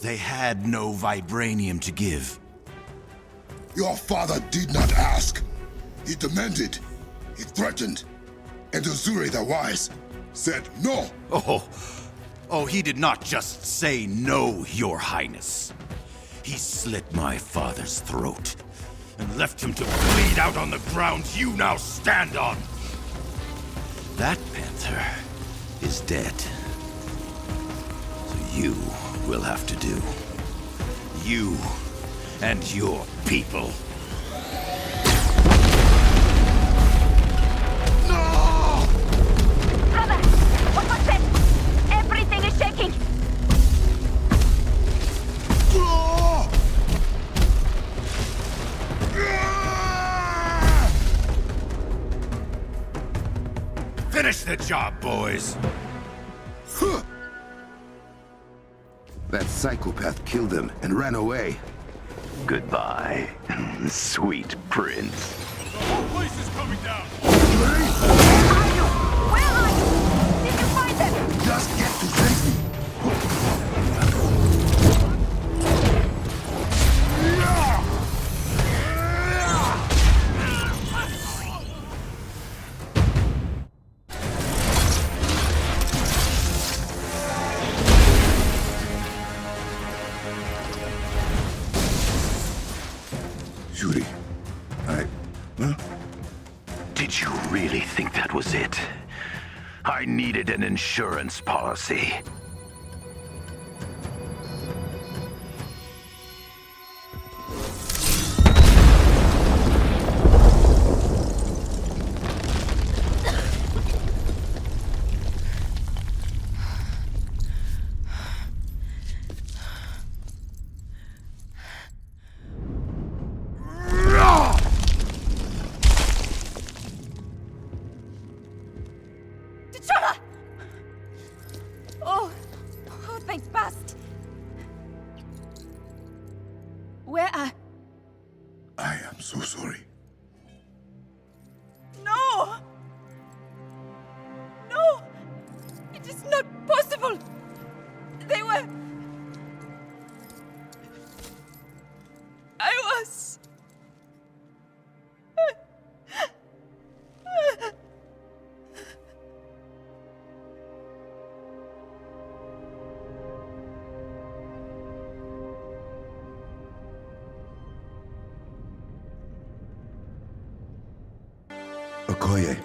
they had no vibranium to give. Your father did not ask. He demanded. He threatened. And Uzuri the Wise said no. Oh, he did not just say no, Your Highness. He slit my father's throat and left him to bleed out on the ground you now stand on. That panther is dead. So you will have to do. You and your people. Brother, what was that? Everything is shaking. Finish the job, boys. That psychopath killed him and ran away. Goodbye, sweet prince. The whole place is coming down! Where are you? Did you find them? Just get to safety. Yuri, huh? Did you really think that was it? I needed an insurance policy. Where are... I am so sorry. No! No! It is not possible! They were... I was... Okoye,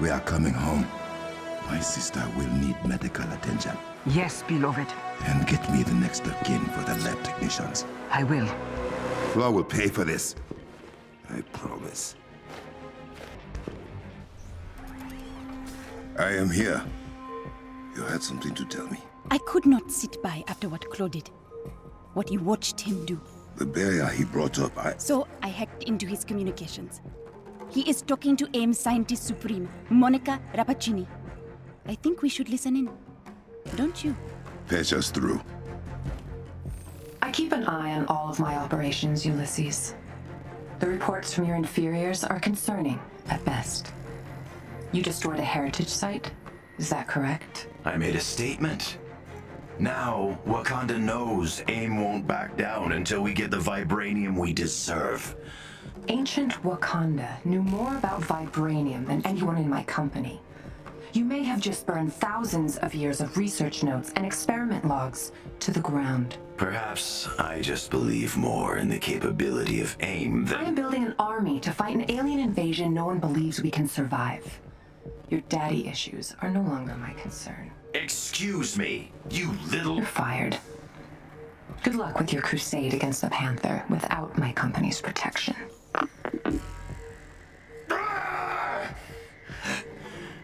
we are coming home. My sister will need medical attention. Yes, beloved. And get me the next of kin for the lab technicians. I will. Klaue will pay for this. I promise. I am here. You had something to tell me. I could not sit by after what Klaue did. What you watched him do. The barrier he brought up, So I hacked into his communications. He is talking to AIM's Scientist Supreme, Monica Rappaccini. I think we should listen in. Don't you? Patch us through. I keep an eye on all of my operations, Ulysses. The reports from your inferiors are concerning, at best. You destroyed a heritage site? Is that correct? I made a statement. Now, Wakanda knows AIM won't back down until we get the vibranium we deserve. Ancient Wakanda knew more about vibranium than anyone in my company. You may have just burned thousands of years of research notes and experiment logs to the ground. Perhaps I just believe more in the capability of AIM than... I am building an army to fight an alien invasion no one believes we can survive. Your daddy issues are no longer my concern. Excuse me, you little... You're fired. Good luck with your crusade against the Panther without my company's protection.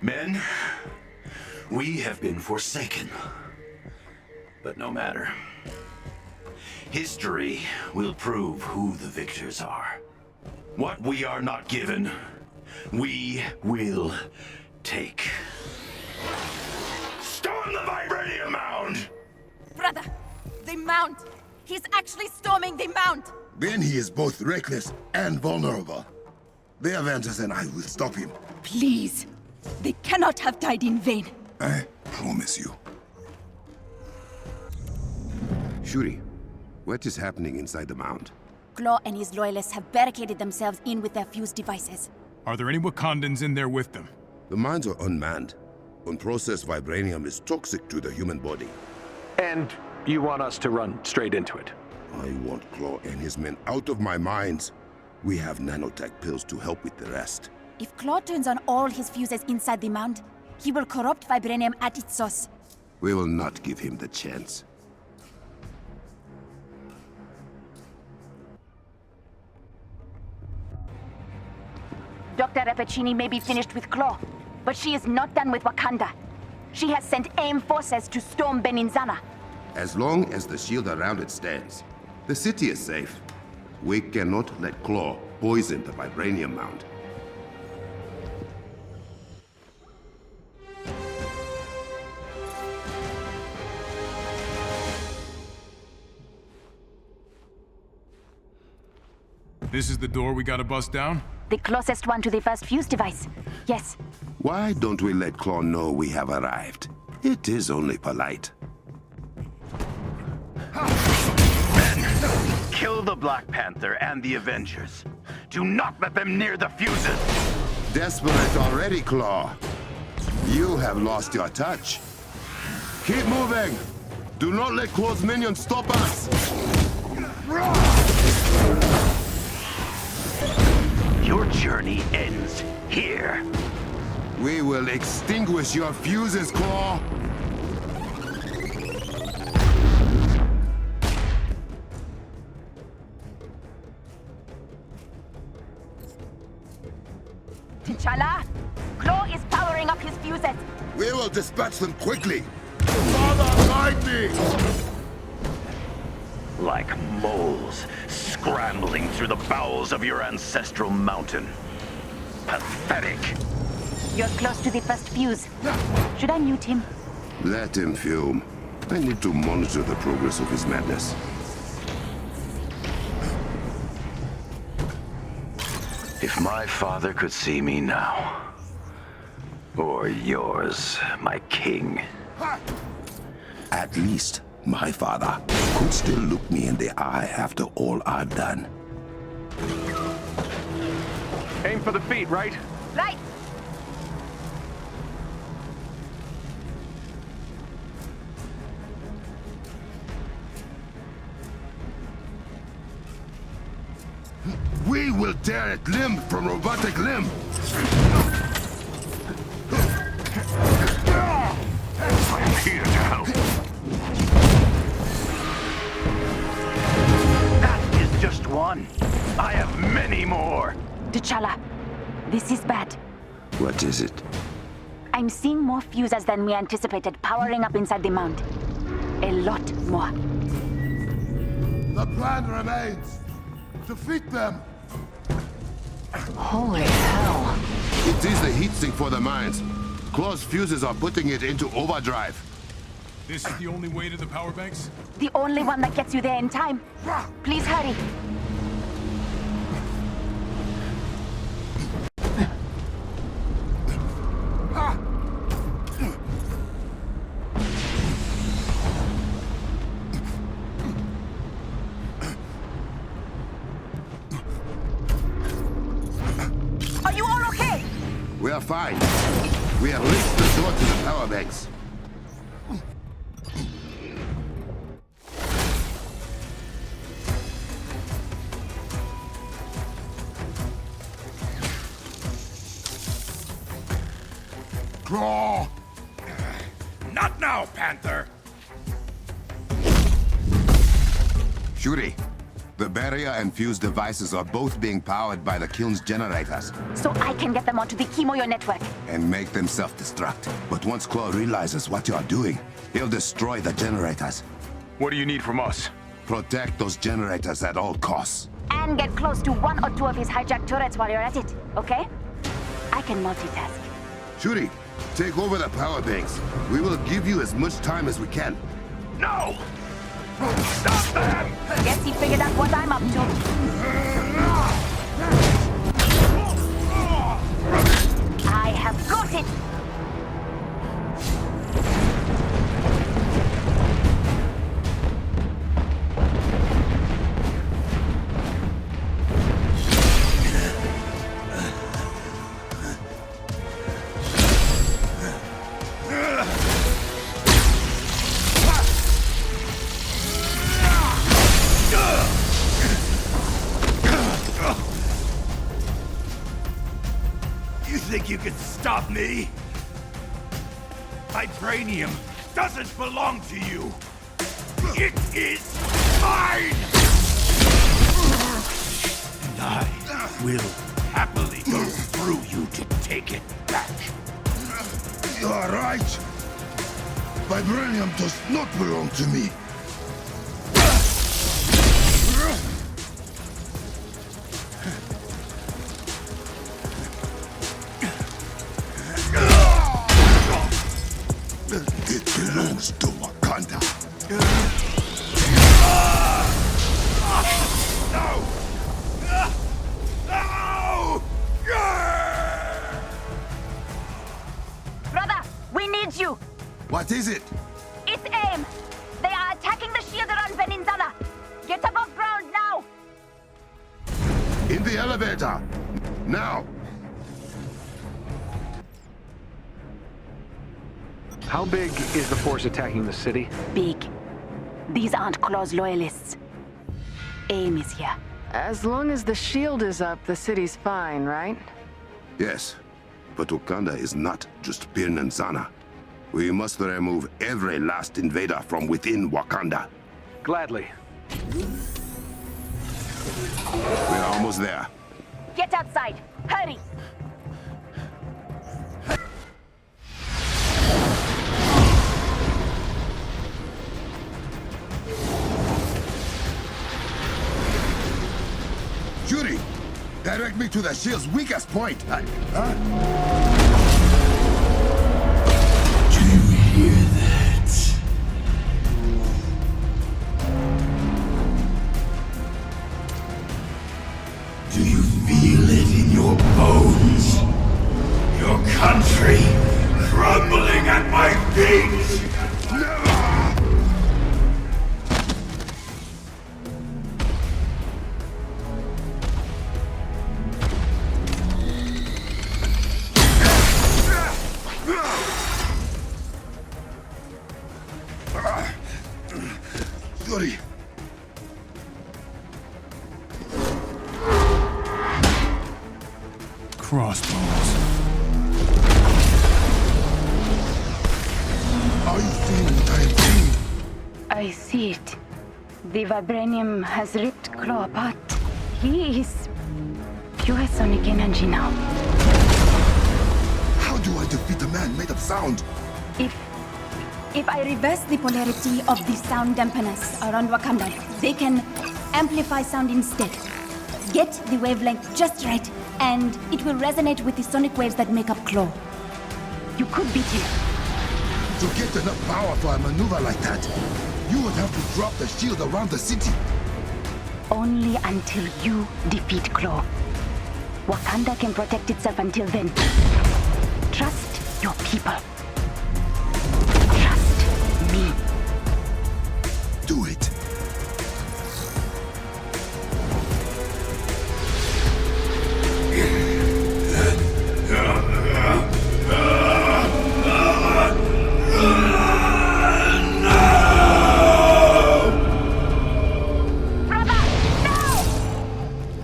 Men, we have been forsaken. But no matter. History will prove who the victors are. What we are not given, we will take. Storm the Vibranium Mound! Brother, the Mount! He's actually storming the Mount! Then he is both reckless and vulnerable. The Avengers and I will stop him. Please! They cannot have died in vain. I promise you. Shuri, what is happening inside the mound? Klaue and his loyalists have barricaded themselves in with their fuse devices. Are there any Wakandans in there with them? The mines are unmanned. Unprocessed vibranium is toxic to the human body. And you want us to run straight into it? I want Klaue and his men out of my mines. We have nanotech pills to help with the rest. If Klaue turns on all his fuses inside the mound, he will corrupt vibranium at its source. We will not give him the chance. Dr. Rappaccini may be finished with Klaue, but she is not done with Wakanda. She has sent AIM forces to storm Beninzana. As long as the shield around it stands, the city is safe. We cannot let Klaue poison the vibranium mound. This is the door we gotta bust down? The closest one to the first fuse device. Yes. Why don't we let Klaue know we have arrived? It is only polite. Kill the Black Panther and the Avengers. Do not let them near the fuses! Desperate already, Klaue. You have lost your touch. Keep moving! Do not let Klaue's minions stop us! Your journey ends here. We will extinguish your fuses, Klaue! T'Challa! Klaue is powering up his fuses! We will dispatch them quickly! Father, guide me! Like moles scrambling through the bowels of your ancestral mountain. Pathetic. You're close to the first fuse. Should I mute him? Let him fume. I need to monitor the progress of his madness. If my father could see me now. Or yours, my king. At least my father could still look me in the eye after all I've done. Aim for the feet, right? Right! We will tear it limb from robotic limb! I'm here to help. That is just one. I have many more. T'Challa, this is bad. What is it? I'm seeing more fuses than we anticipated powering up inside the mound. A lot more. The plan remains. Defeat them! Holy hell. It is the heatsink for the mines. Klaue's fuses are putting it into overdrive. This is the only way to the power banks? The only one that gets you there in time. Please hurry. Are you all okay? We are fine. We have reached the door to the power banks. Klaue! Not now, Panther! Shuri, the barrier and fuse devices are both being powered by the kiln's generators. So I can get them onto the Kimoyo network. And make them self-destruct. But once Klaue realizes what you are doing, he'll destroy the generators. What do you need from us? Protect those generators at all costs. And get close to one or two of his hijacked turrets while you're at it, okay? I can multitask. Shuri, take over the power banks. We will give you as much time as we can. No! Stop them! Guess he figured out what I'm up to. I have got it! You think you can stop me? Vibranium doesn't belong to you. It is mine! And I will happily go through you to take it back. You are right. Vibranium does not belong to me. It belongs to Wakanda. No! No! Brother, we need you! What is it? It's AIM! They are attacking the shield around Veninzana! Get above ground now! In the elevator! Now! How big is the force attacking the city? Big. These aren't Klaue's loyalists. AIM is here. As long as the shield is up, the city's fine, right? Yes, but Wakanda is not just Pin and Zana. We must remove every last invader from within Wakanda. Gladly. We're almost there. Get outside! Hurry! Shuri, direct me to the shield's weakest point. Do you hear that? Do you feel it in your bones? Your country crumbling at my feet? Never! Shuri! Crossbones. Are you seeing what I am seeing? I see it. The vibranium has ripped Klaue apart. He is pure sonic energy now. How do I defeat a man made of sound? If I reverse the polarity of the sound dampeners around Wakanda, they can amplify sound instead. Get the wavelength just right, and it will resonate with the sonic waves that make up Klaue. You could beat him. To get enough power for a maneuver like that, you would have to drop the shield around the city. Only until you defeat Klaue. Wakanda can protect itself until then. Trust your people. Trust me. Do it.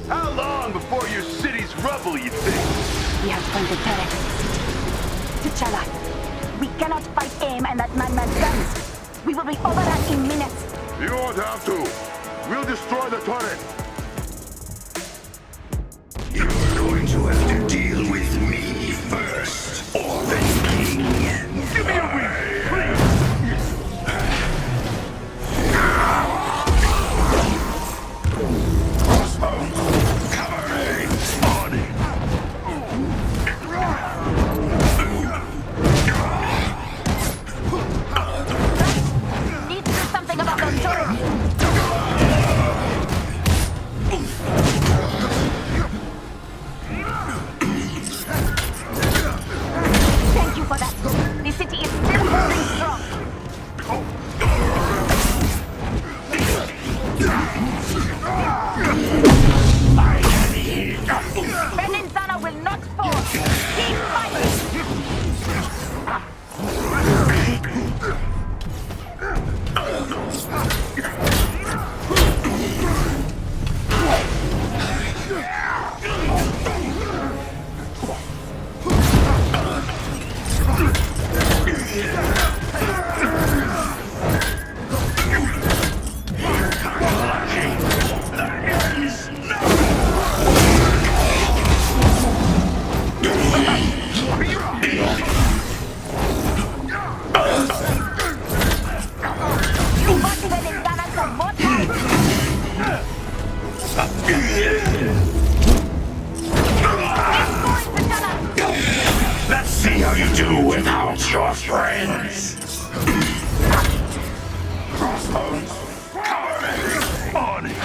How long before your city's rubble, you think? We have pointed turrets at the city. T'Challa, we cannot fight AIM and that madman's guns. We will be overrun in minutes. You won't have to. We'll destroy the turret. You're going to have to deal with me first, Orphan King. Give me a wing, please! Crossbones, cover me! Spawning! do without your friends. Crossbones, cover me. On it.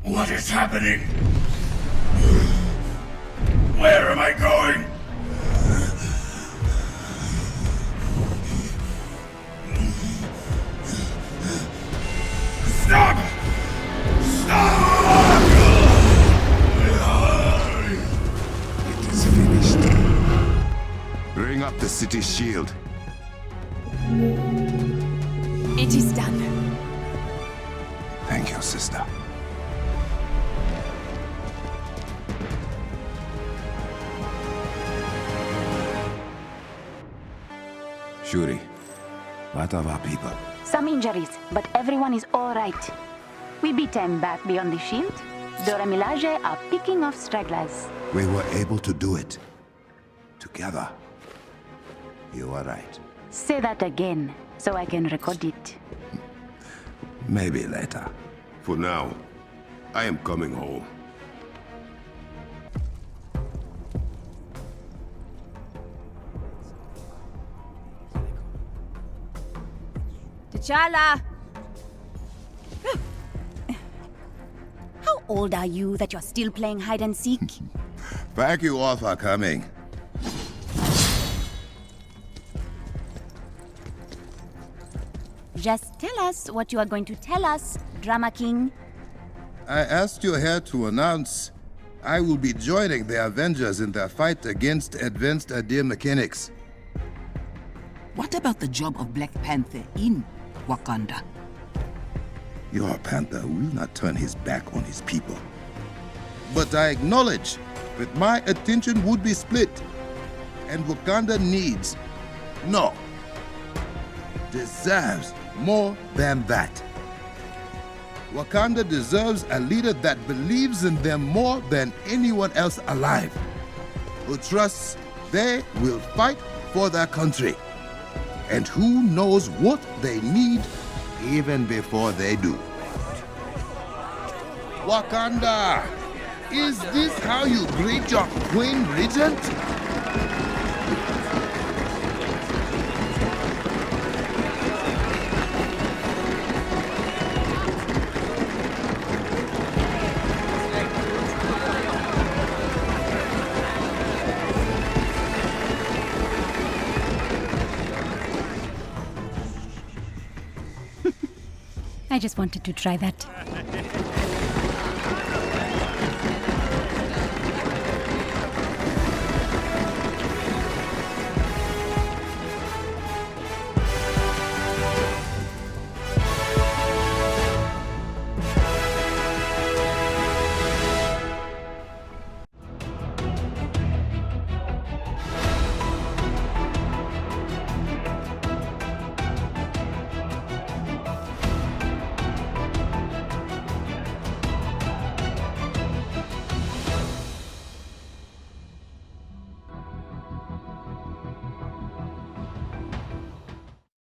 What is happening? Where am I going? Stop! Stop! It is finished. Bring up the city's shield. It is done. Thank you, sister. Shuri, what of our people? Some injuries, but everyone is all right. We beat them back beyond the shield. Dora Milaje are picking off stragglers. We were able to do it. Together. You are right. Say that again, so I can record it. Maybe later. For now, I am coming home. T'Challa! How old are you that you're still playing hide and seek? Thank you all for coming. Just tell us what you are going to tell us, Drama King. I asked you here to announce I will be joining the Avengers in their fight against advanced idea mechanics. What about the job of Black Panther in Wakanda? Your Panther will not turn his back on his people. But I acknowledge that my attention would be split, and Wakanda needs, no, deserves more than that. Wakanda deserves a leader that believes in them more than anyone else alive, who trusts they will fight for their country, and who knows what they need even before they do. Wakanda! Is this how you greet your Queen Regent? I just wanted to try that.